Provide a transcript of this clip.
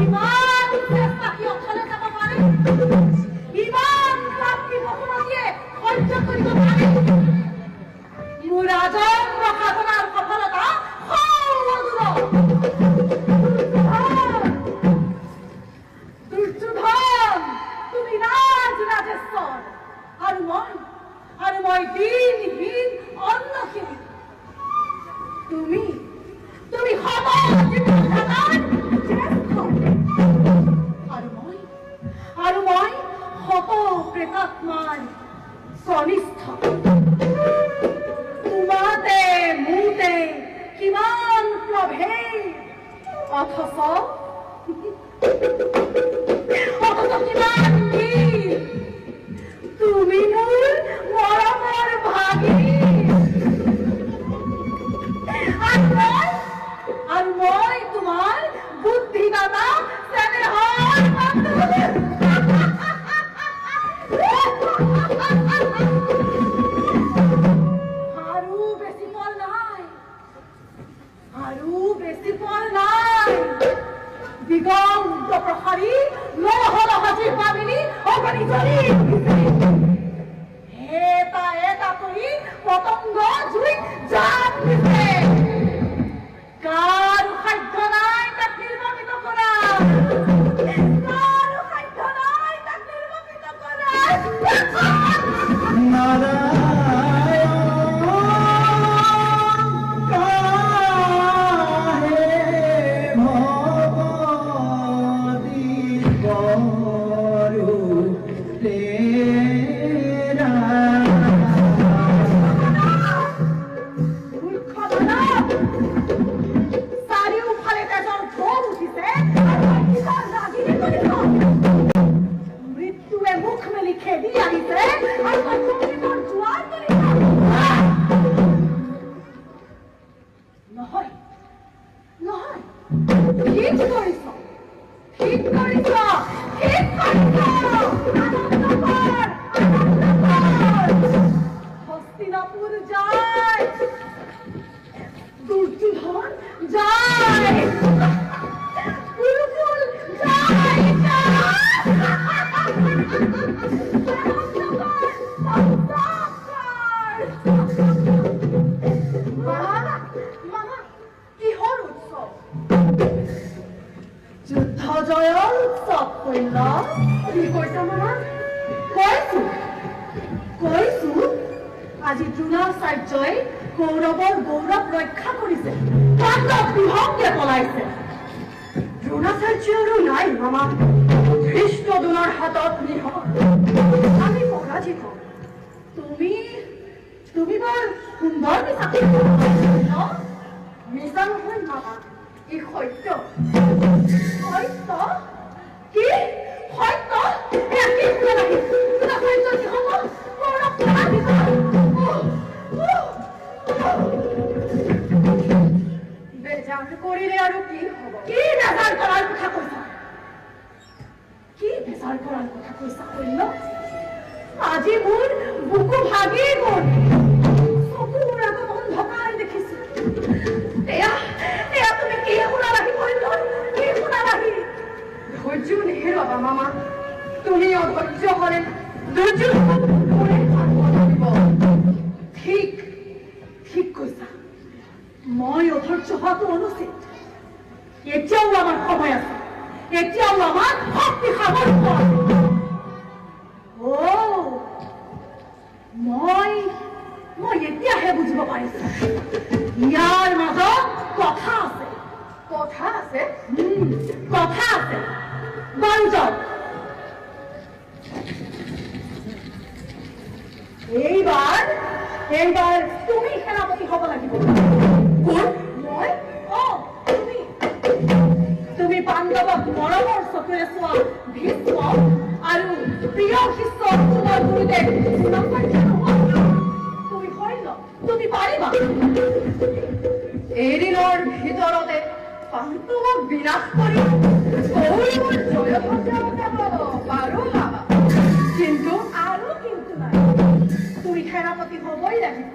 ইমান চেষ্টা কি অথলে যাব পাৰে? ইমান ক্লান্তি ঘটনা দিয়ে সহ্য কৰিব পাৰে? মোৰ আজন্ম সাধনাৰ সফলতা দুৰ্যোধন, তুমি ৰাজেশ্বৰ আৰু মই দিনহীন অন্নহীন। তুমি আৰু মই শত প্ৰেতাত্মাৰ কনিষ্ঠ। তোমাতে মোতে কিমান প্ৰভেদ, অথচ কিমান গীত। তুমি মোৰ মৰমৰ ভাগিনী আৰু মই তোমাৰ বুদ্ধিদাতা চেনেহৰ বান্ধৱী। আৰু বেছি পল নাই দিগন্ত প্ৰসাৰী লহলহাজী পাবিনী অগণি জ্বলি এটা কৰি পতংগ জুইত জাপ দিছে। কাৰো সাধ্য নাই তাক নিৰ্বাপিত কৰা, কাৰো সাধ্য নাই তাক নিৰ্বাপিত কৰা। মৃত্যুৱে মুখ মেলি খেদি আহিছে নহয় নহয়, ঠিক কৰিছ, ঠিক কৰিছ, ঠিক কৰিছ। হস্তিনাপুৰ যায়, দুৰ্যোধন যায়, কুৰুকুল যায়, কিহৰ উৎসৱ? যুদ্ধ জয়ৰ উৎসৱ। কইল কি কৈছা মামা? কৈছো আজি দ্ৰোণাচাৰ্যই কৌৰৱৰ গৌৰৱ ৰক্ষা কৰিছে, পাণ্ডৱ বিহংগে পলাইছে। দ্ৰোণাচাৰ্য আৰু নাই মামা, ধৃষ্টদ্যুম্নৰ হাতত নিহত। আমি পৰাজিত। তুমি বৰ সুন্দৰ মিছা মিছা নহয় মামা, ই সত্য। সত্য কি? সত্য বেজাৰ কৰিলে আৰু কি হব? কি বেজাৰ কৰাৰ কথা কৈছা? কি বেজাৰ কৰাৰ কথা কৈছা কইল? আজি মোৰ বুকু ভাগি গ'ল, চকুৰ আগত অন্ধকাৰ দেখিছো। এয়া তুমি কি শুনালাহি কইল? কি শুনালাহি? ধৈৰ্য নেহেৰুৱাবা মামা, তুমি অধৈৰ্য হলে দুৰ্যোধন ঠিক ঠিক কৈছা। মই অধৈৰ্য হোৱাটো অনুচিত। এতিয়াও আমাৰ সময় আছে, এতিয়াও আমাৰ শক্তি সামৰ্থ্য আছে। মই এতিয়াহে বুজিব পাৰিছো, ইয়াৰ মাজত কথা আছে। কথা আছে? কথা আছে। বাৰু যাওক, এইবাৰ তুমি সেনাপতি হব লাগিব। মই? তুমি পাণ্ডৱক মৰমৰ চকুৰে চোৱা ভীষ্ম আৰু প্ৰিয় শিষ্য অৰ্জুনৰ গুৰুদেৱ তুমি শৈল, তুমি পাৰিবা। এদিনৰ ভিতৰতে পাণ্ডৱক বিনাশ কৰি কৌৰৱৰ জয় সজাব পাৰো মামা। কিন্তু আৰু কিন্তু নাই, তুমি সেনাপতি হবই লাগিব।